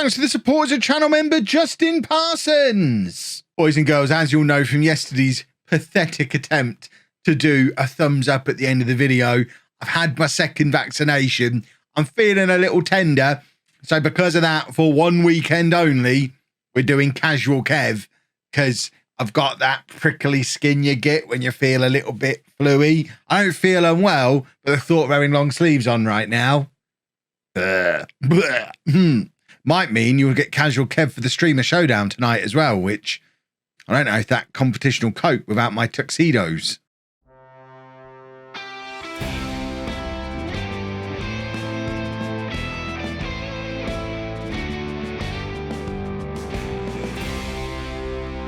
Thanks to the support as a channel member, Justin Parsons. Boys and girls, as you'll know from yesterday's pathetic attempt to do a thumbs up at the end of the video, I've had my second vaccination. I'm feeling a little tender. So because of that, for one weekend only, we're doing casual Kev because I've got that prickly skin you get when you feel a little bit fluey. I don't feel unwell, but the thought of having long sleeves on right now might mean you'll get casual Kev for the streamer showdown tonight as well, which I don't know if that competition will cope without my tuxedos.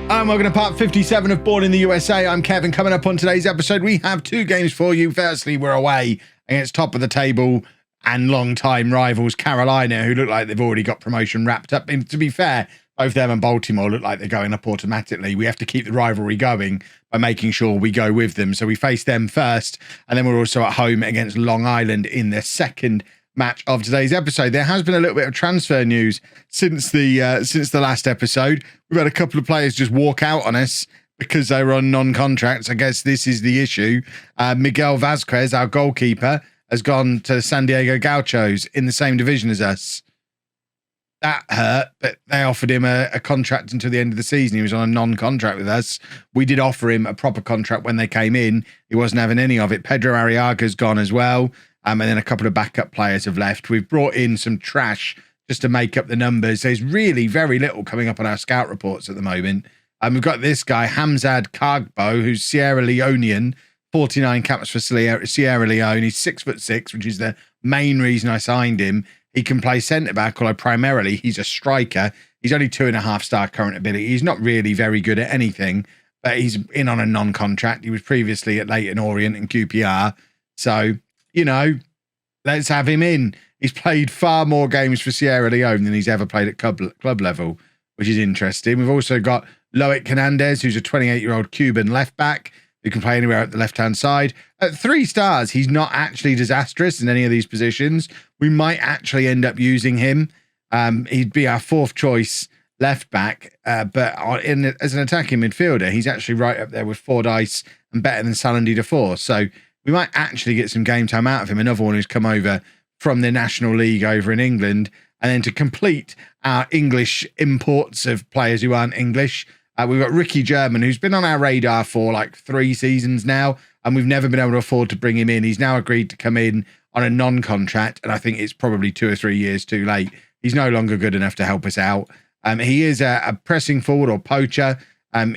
Welcome to part 57 of Bourne in the USA. I'm Kevin. Coming up on today's episode, we have two games for you. Firstly, we're away against top of the table and long-time rivals Carolina, who look like they've already got promotion wrapped up. And to be fair, both them and Baltimore look like they're going up automatically. We have to keep the rivalry going by making sure we go with them. So we face them first, and then we're also at home against Long Island in the second match of today's episode. There has been a little bit of transfer news since the last episode. We've had a couple of players just walk out on us because they were on non-contracts. I guess this is the issue. Miguel Vazquez, our goalkeeper, has gone to San Diego Gauchos in the same division as us. That hurt, but they offered him a contract until the end of the season. He was on a non-contract with us. We did offer him a proper contract when they came in. He wasn't having any of it. Pedro Arriaga's gone as well. And then a couple of backup players have left. We've brought in some trash just to make up the numbers. There's really very little coming up on our scout reports at the moment. We've got this guy, Hamzad Kagbo, who's Sierra Leonean, 49 caps for Sierra Leone. He's 6'6", which is the main reason I signed him. He can play centre-back, although primarily he's a striker. He's only 2.5-star current ability. He's not really very good at anything, but he's in on a non-contract. He was previously at Leyton Orient and QPR. So, you know, let's have him in. He's played far more games for Sierra Leone than he's ever played at club level, which is interesting. We've also got Loic Hernandez, who's a 28-year-old Cuban left-back who can play anywhere at the left-hand side. At 3 stars, he's not actually disastrous in any of these positions. We might actually end up using him. He'd be our 4th choice left-back, but as an attacking midfielder, he's actually right up there with Fordyce and better than Salandi Defoe. So we might actually get some game time out of him. Another one who's come over from the National League over in England. And then to complete our English imports of players who aren't English, we've got Ricky German, who's been on our radar for like 3 seasons now, and we've never been able to afford to bring him in. He's now agreed to come in on a non-contract, and I think it's probably 2 or 3 years too late. He's no longer good enough to help us out. He is a pressing forward or poacher.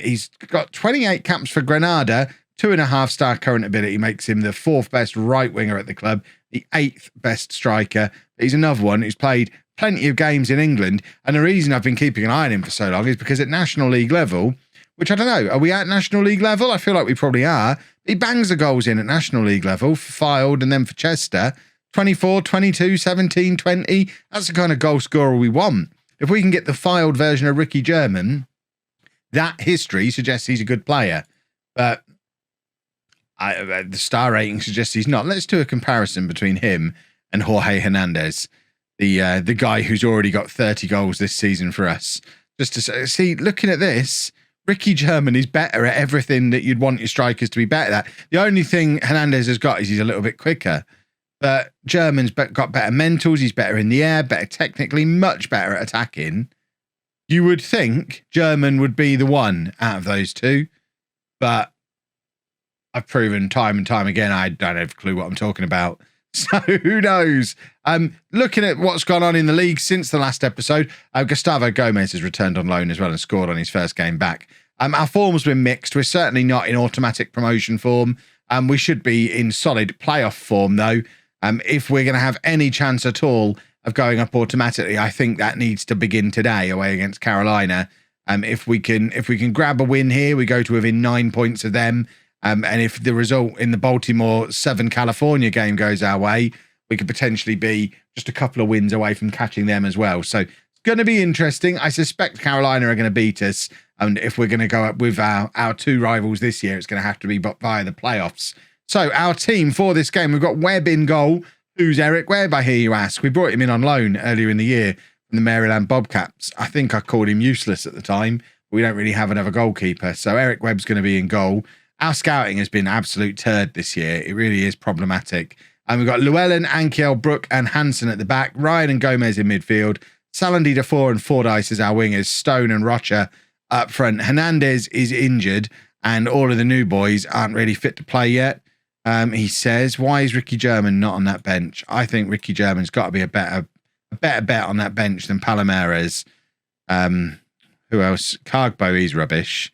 He's got 28 caps for Granada. 2.5-star current ability makes him the 4th best right winger at the club, the 8th best striker. He's another one who's played plenty of games in England. And the reason I've been keeping an eye on him for so long is because at National League level, which I don't know, are we at National League level? I feel like we probably are. He bangs the goals in at National League level for Fylde and then for Chester. 24, 22, 17, 20. That's the kind of goal scorer we want. If we can get the Fylde version of Ricky German, that history suggests he's a good player. But the star rating suggests he's not. Let's do a comparison between him and Jorge Hernandez, the guy who's already got 30 goals this season for us. Just to see, looking at this, Ricky German is better at everything that you'd want your strikers to be better at. The only thing Hernandez has got is he's a little bit quicker. But German's got better mentals. He's better in the air, better technically, much better at attacking. You would think German would be the one out of those two, but I've proven time and time again I don't have a clue what I'm talking about. So who knows? Looking at what's gone on in the league since the last episode, Gustavo Gomez has returned on loan as well and scored on his first game back. Our form's been mixed. We're certainly not in automatic promotion form. We should be in solid playoff form though. If we're going to have any chance at all of going up automatically, I think that needs to begin today away against Carolina. If we can grab a win here, we go to within 9 points of them. And if the result in the Baltimore Southern California game goes our way, we could potentially be just a couple of wins away from catching them as well. So it's going to be interesting. I suspect Carolina are going to beat us. And if we're going to go up with our 2 rivals this year, it's going to have to be via the playoffs. So our team for this game, we've got Webb in goal. Who's Eric Webb, I hear you ask? We brought him in on loan earlier in the year from the Maryland Bobcats. I think I called him useless at the time. We don't really have another goalkeeper. So Eric Webb's going to be in goal. Our scouting has been absolute turd this year. It really is problematic. And we've got Llewellyn, Ankiel, Brook and Hansen at the back. Ryan and Gomez in midfield. Salandi, Defoe and Fordyce as our wingers. Stone and Rocha up front. Hernandez is injured and all of the new boys aren't really fit to play yet. He says, why is Ricky German not on that bench? I think Ricky German's got to be a better bet on that bench than Palomares. Who else? Cargbo is rubbish.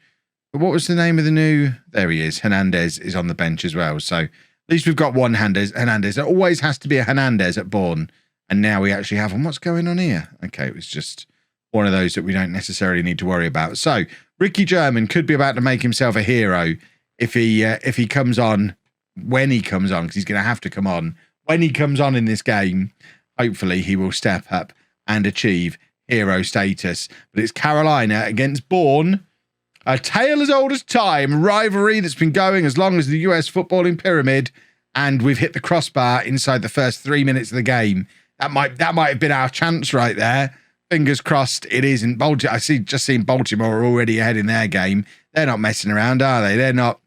But what was the name of the new... There he is. Hernandez is on the bench as well. So at least we've got one Hernandez. There always has to be a Hernandez at Bourne. And now we actually have one. What's going on here? Okay, it was just one of those that we don't necessarily need to worry about. So Ricky German could be about to make himself a hero if he comes on, when he comes on, because he's going to have to come on. When he comes on in this game, hopefully he will step up and achieve hero status. But it's Carolina against Bourne. A tale as old as time, rivalry that's been going as long as the US footballing pyramid, and we've hit the crossbar inside the first 3 minutes of the game. That might have been our chance right there. Fingers crossed it isn't. Baltimore. Just seen Baltimore are already ahead in their game. They're not messing around, are they? They're not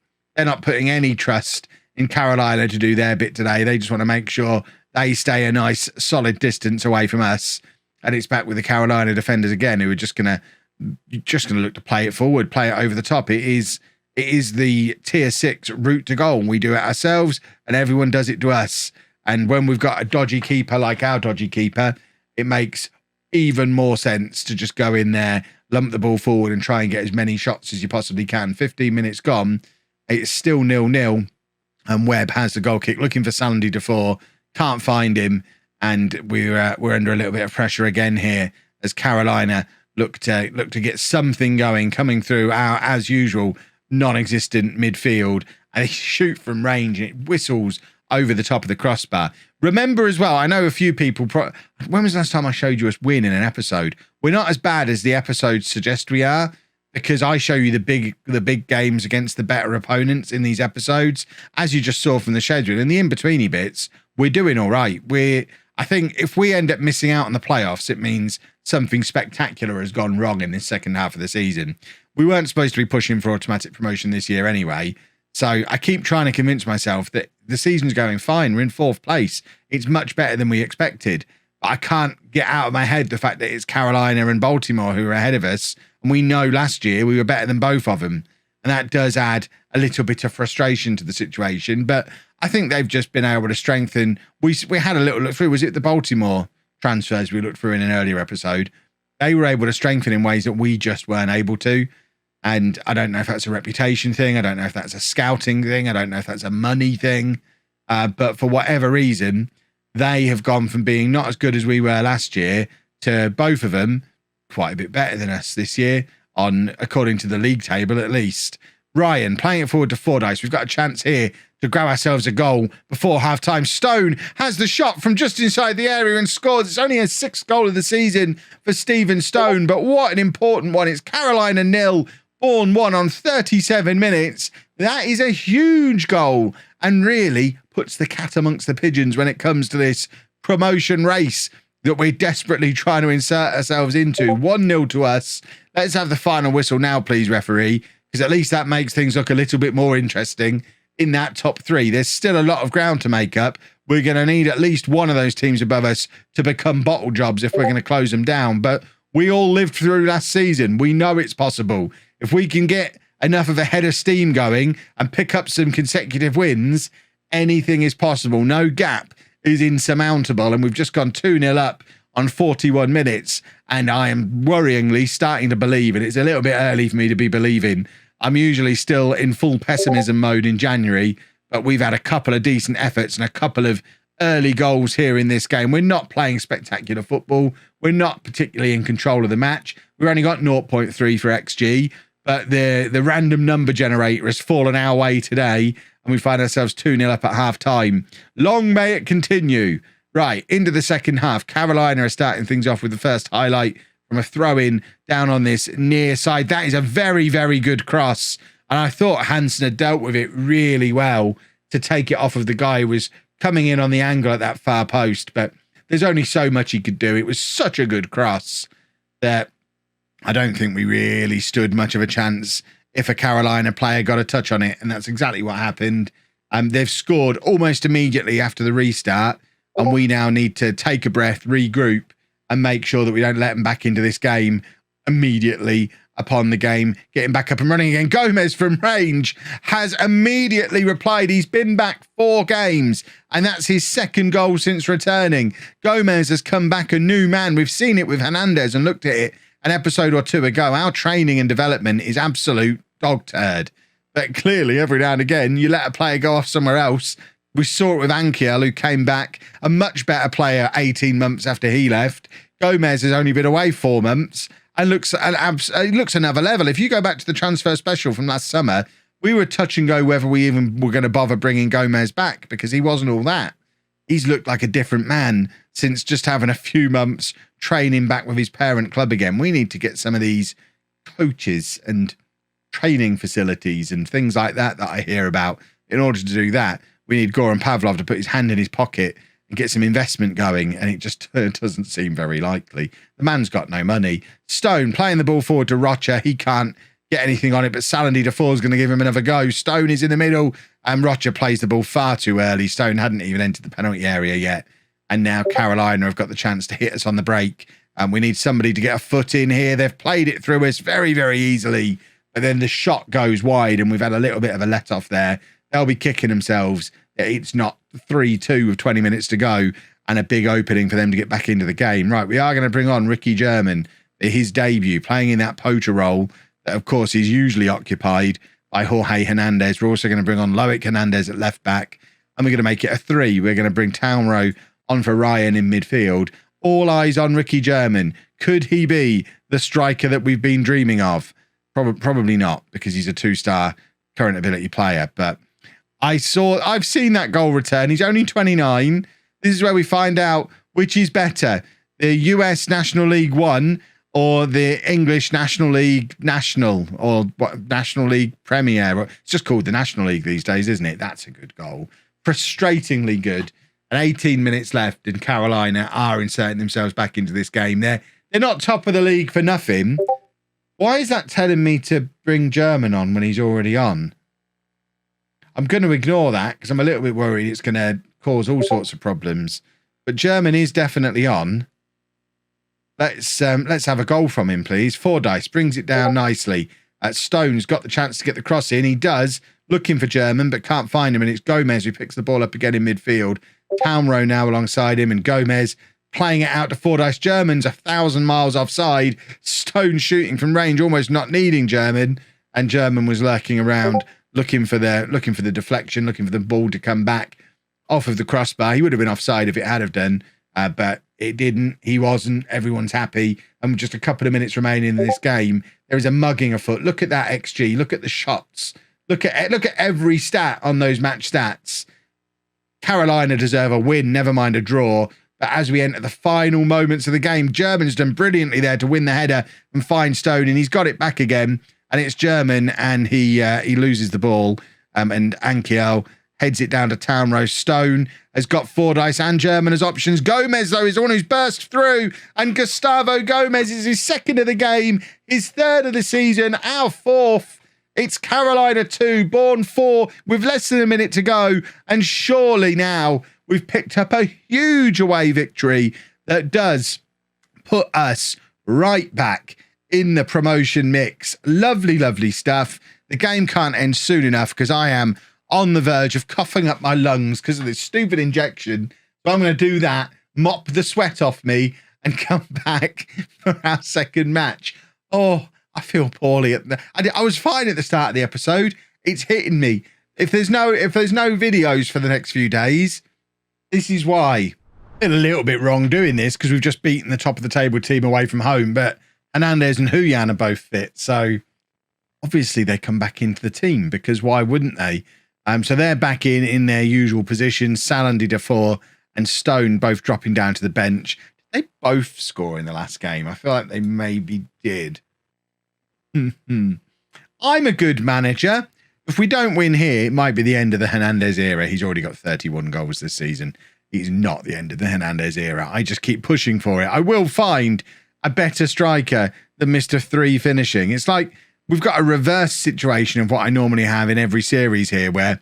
putting any trust in Carolina to do their bit today. They just want to make sure they stay a nice solid distance away from us. And it's back with the Carolina defenders again, who are just gonna look to play it forward, play it over the top. It is the tier 6 route to goal. We do it ourselves and everyone does it to us. And when we've got a dodgy keeper like our dodgy keeper, it makes even more sense to just go in there, lump the ball forward and try and get as many shots as you possibly can. 15 minutes gone. It's still 0-0. And Webb has the goal kick, looking for Salandi Defoe. Can't find him. And we're under a little bit of pressure again here as Carolina look to get something going, coming through our, as usual, non-existent midfield. And they shoot from range and it whistles over the top of the crossbar. Remember as well, I know a few people... when was the last time I showed you us win in an episode? We're not as bad as the episodes suggest we are, because I show you the big games against the better opponents in these episodes, as you just saw from the schedule. In the in-betweeny bits, we're doing all right. I think if we end up missing out on the playoffs, it means something spectacular has gone wrong in this second half of the season. We weren't supposed to be pushing for automatic promotion this year anyway, so I keep trying to convince myself that the season's going fine. We're in 4th place. It's much better than we expected. But I can't get out of my head the fact that it's Carolina and Baltimore who are ahead of us. And we know last year we were better than both of them. And that does add a little bit of frustration to the situation. But I think they've just been able to strengthen. We had a little look through. Was it the Baltimore transfers we looked through in an earlier episode? They were able to strengthen in ways that we just weren't able to. And I don't know if that's a reputation thing. I don't know if that's a scouting thing. I don't know if that's a money thing. But for whatever reason, they have gone from being not as good as we were last year to both of them quite a bit better than us this year, according to the league table at least. Ryan playing it forward to Fordyce. We've got a chance here to grab ourselves a goal before half-time. Stone has the shot from just inside the area and scores. It's only his 6th goal of the season for Stephen Stone, but what an important one. It's Carolina 0, Bourne 1 on 37 minutes. That is a huge goal and really puts the cat amongst the pigeons when it comes to this promotion race that we're desperately trying to insert ourselves into. 1-0 to us. Let's have the final whistle now, please, referee, because at least that makes things look a little bit more interesting in that top 3. There's still a lot of ground to make up. We're going to need at least one of those teams above us to become bottle jobs if we're going to close them down. But we all lived through last season. We know it's possible. If we can get enough of a head of steam going and pick up some consecutive wins, anything is possible. No gap is insurmountable. And we've just gone 2-0 up on 41 minutes. And I am worryingly starting to believe, and it's a little bit early for me to be believing. I'm usually still in full pessimism mode in January, but we've had a couple of decent efforts and a couple of early goals here in this game. We're not playing spectacular football. We're not particularly in control of the match. We've only got 0.3 for XG, but the random number generator has fallen our way today, and we find ourselves 2-0 up at half-time. Long may it continue. Right, into the second half. Carolina are starting things off with the first highlight from a throw-in down on this near side. That is a very, very good cross. And I thought Hansen had dealt with it really well to take it off of the guy who was coming in on the angle at that far post. But there's only so much he could do. It was such a good cross that I don't think we really stood much of a chance if a Carolina player got a touch on it, and that's exactly what happened. They've scored almost immediately after the restart, and we now need to take a breath, regroup, and make sure that we don't let them back into this game immediately upon the game getting back up and running again. Gomez from range has immediately replied. He's been back 4 games, and that's his 2nd goal since returning. Gomez has come back a new man. We've seen it with Hernandez and looked at it an episode or 2 ago. Our training and development is absolute dog turd. But clearly, every now and again, you let a player go off somewhere else. We saw it with Ankiel, who came back a much better player 18 months after he left. Gomez has only been away 4 months and looks another level. If you go back to the transfer special from last summer, we were touch and go whether we even were going to bother bringing Gomez back because he wasn't all that. He's looked like a different man since just having a few months training back with his parent club again. We need to get some of these coaches and training facilities and things like that I hear about. In order to do that, we need Goran Pavlov to put his hand in his pocket and get some investment going, and it just doesn't seem very likely. The man's got no money. Stone playing the ball forward to Rocha. He can't get anything on it, but Salandi Defoe is going to give him another go. Stone is in the middle, and Rocha plays the ball far too early. Stone hadn't even entered the penalty area yet, and now Carolina have got the chance to hit us on the break, and we need somebody to get a foot in here. They've played it through us very, very easily, but then the shot goes wide, and we've had a little bit of a let-off there. They'll be kicking themselves. It's not 3-2 with 20 minutes to go and a big opening for them to get back into the game. Right, we are going to bring on Ricky German, his debut, playing in that poacher role that, of course, is usually occupied by Jorge Hernandez. We're also going to bring on Loic Hernandez at left back, and we're going to make it a 3. We're going to bring Townrow on for Ryan in midfield. All eyes on Ricky German. Could he be the striker that we've been dreaming of? Probably not, because he's a 2-star current ability player, but I've seen that goal return. He's only 29. This is where we find out which is better, the US National League 1 or the English National League National, or what, National League Premier. It's just called the National League these days, isn't it? That's a good goal. Frustratingly good. And 18 minutes left, and Carolina are inserting themselves back into this game. They're not top of the league for nothing. Why is that telling me to bring German on when he's already on? I'm going to ignore that because I'm a little bit worried it's going to cause all sorts of problems. But German is definitely on. Let's have a goal from him, please. Fordyce brings it down nicely. Stone's got the chance to get the cross in. He does, looking for German, but can't find him. And it's Gomez who picks the ball up again in midfield. Townrow now alongside him, and Gomez playing it out to Fordyce. German's 1,000 miles offside. Stone shooting from range, almost not needing German. And German was lurking around, looking for the deflection, looking for the ball to come back off of the crossbar. He would have been offside if it had have done, but it didn't. He wasn't. Everyone's happy. And with just a couple of minutes remaining in this game, there is a mugging afoot. Look at that XG. Look at the shots. Look at every stat on those match stats. Carolina deserve a win, never mind a draw. But as we enter the final moments of the game, German's done brilliantly there to win the header and find Stone, and he's got it back again. And it's German, and he loses the ball, and Ankiel heads it down to Townrow. Stone has got Fordyce and German as options. Gomez, though, is the one who's burst through, and Gustavo Gomez is his 2nd of the game, his 3rd of the season, our 4th. It's Carolina 2, Bourne 4, with less than a minute to go, and surely now we've picked up a huge away victory that does put us right back in the promotion mix. Lovely, lovely stuff. The game can't end soon enough because I am on the verge of coughing up my lungs because of this stupid injection. So I'm going to do that, mop the sweat off me, and come back for our 2nd match. Oh, I feel poorly. I was fine at the start of the episode. It's hitting me. If there's no videos for the next few days, this is why. Been a little bit wrong doing this because we've just beaten the top of the table team away from home, but Hernandez and Huyan are both fit, so obviously they come back into the team because why wouldn't they? So they're back in their usual positions. Salandi Defoe and Stone both dropping down to the bench. Did they both score in the last game? I feel like they maybe did. I'm a good manager. If we don't win here, it might be the end of the Hernandez era. He's already got 31 goals this season. it's not the end of the Hernandez era. I just keep pushing for it. I will find a better striker than Mr. 3 finishing. It's like we've got a reverse situation of what I normally have in every series here, where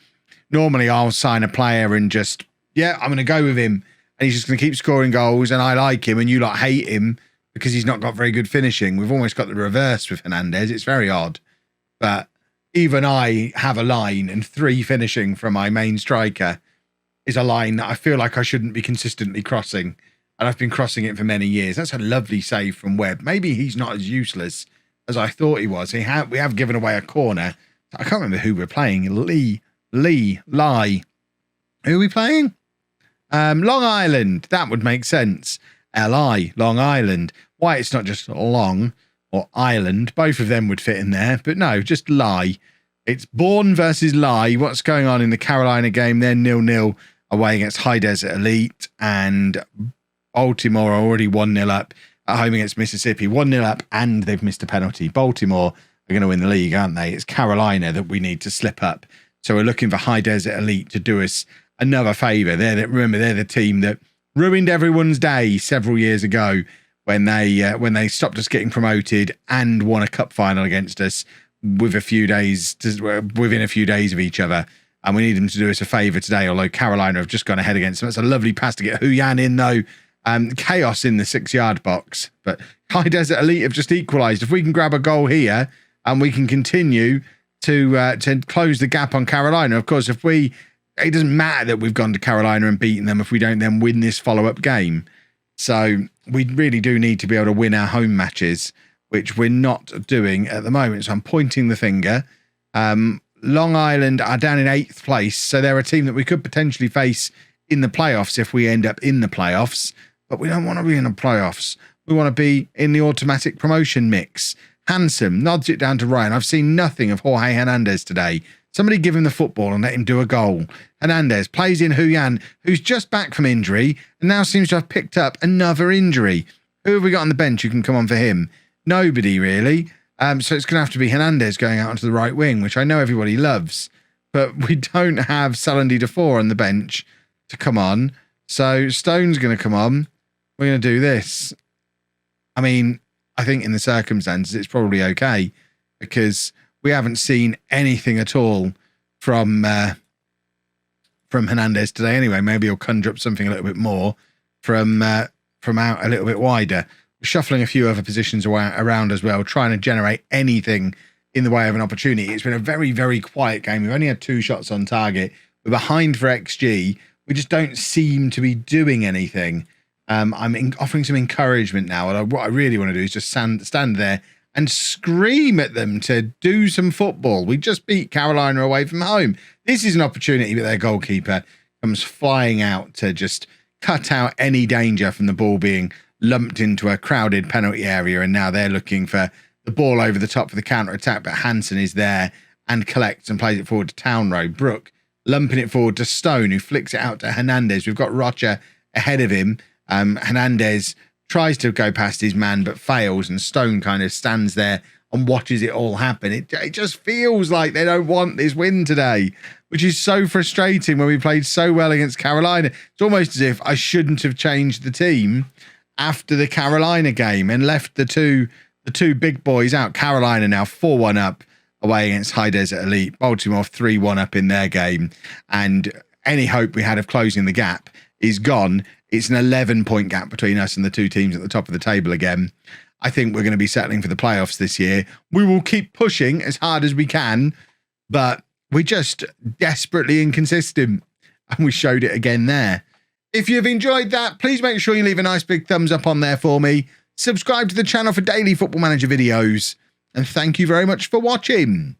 normally I'll sign a player and just, yeah, I'm going to go with him. And he's just going to keep scoring goals and I like him and you lot hate him because he's not got very good finishing. We've almost got the reverse with Hernandez. It's very odd. But even I have a line, and 3 finishing from my main striker is a line that I feel like I shouldn't be consistently crossing. And I've been crossing it for many years. That's a lovely save from Webb. Maybe he's not as useless as I thought he was. We have given away a corner. I can't remember who we're playing. Lie. Who are we playing? Long Island. That would make sense. LI, Long Island. Why it's not just Long or Island. Both of them would fit in there. But no, just Lie. It's Bourne versus Lie. What's going on in the Carolina game? They're 0-0 away against High Desert Elite. And Baltimore are already 1-0 up at home against Mississippi. 1-0 up and they've missed a penalty. Baltimore are going to win the league, aren't they? It's Carolina that we need to slip up. So we're looking for High Desert Elite to do us another favour. Remember, they're the team that ruined everyone's day several years ago when they stopped us getting promoted and won a cup final against us within a few days of each other. And we need them to do us a favour today, although Carolina have just gone ahead against them. It's a lovely pass to get Huyan in, though. Chaos in the 6-yard box. But High Desert Elite have just equalised. If we can grab a goal here and we can continue to close the gap on Carolina, of course, it doesn't matter that we've gone to Carolina and beaten them if we don't then win this follow-up game. So we really do need to be able to win our home matches, which we're not doing at the moment. So I'm pointing the finger. Long Island are down in 8th place, so they're a team that we could potentially face in the playoffs if we end up in the playoffs. But we don't want to be in the playoffs. We want to be in the automatic promotion mix. Handsome nods it down to Ryan. I've seen nothing of Jorge Hernandez today. Somebody give him the football and let him do a goal. Hernandez plays in Huyan, who's just back from injury and now seems to have picked up another injury. Who have we got on the bench who can come on for him? Nobody, really. So it's going to have to be Hernandez going out onto the right wing, which I know everybody loves. But we don't have Salandi Defour on the bench to come on. So Stone's going to come on. We're going to do this. I mean, I think in the circumstances, it's probably okay because we haven't seen anything at all from Hernandez today. Anyway, maybe he'll conjure up something a little bit more from out a little bit wider. We're shuffling a few other positions around as well, trying to generate anything in the way of an opportunity. It's been a very, very quiet game. We've only had 2 shots on target. We're behind for XG. We just don't seem to be doing anything. I'm offering some encouragement now. And what I really want to do is just stand there and scream at them to do some football. We just beat Carolina away from home. This is an opportunity, but their goalkeeper comes flying out to just cut out any danger from the ball being lumped into a crowded penalty area. And now they're looking for the ball over the top for the counter-attack, but Hansen is there and collects and plays it forward to Townrow. Brook lumping it forward to Stone, who flicks it out to Hernandez. We've got Rocha ahead of him. Hernandez tries to go past his man, but fails, and Stone kind of stands there and watches it all happen. It just feels like they don't want this win today, which is so frustrating when we played so well against Carolina. It's almost as if I shouldn't have changed the team after the Carolina game and left the two big boys out. Carolina now 4-1 up away against High Desert Elite. Baltimore 3-1 up in their game. And any hope we had of closing the gap is gone. It's an 11-point gap between us and the 2 teams at the top of the table again. I think we're going to be settling for the playoffs this year. We will keep pushing as hard as we can, but we're just desperately inconsistent. And we showed it again there. If you've enjoyed that, please make sure you leave a nice big thumbs up on there for me. Subscribe to the channel for daily Football Manager videos. And thank you very much for watching.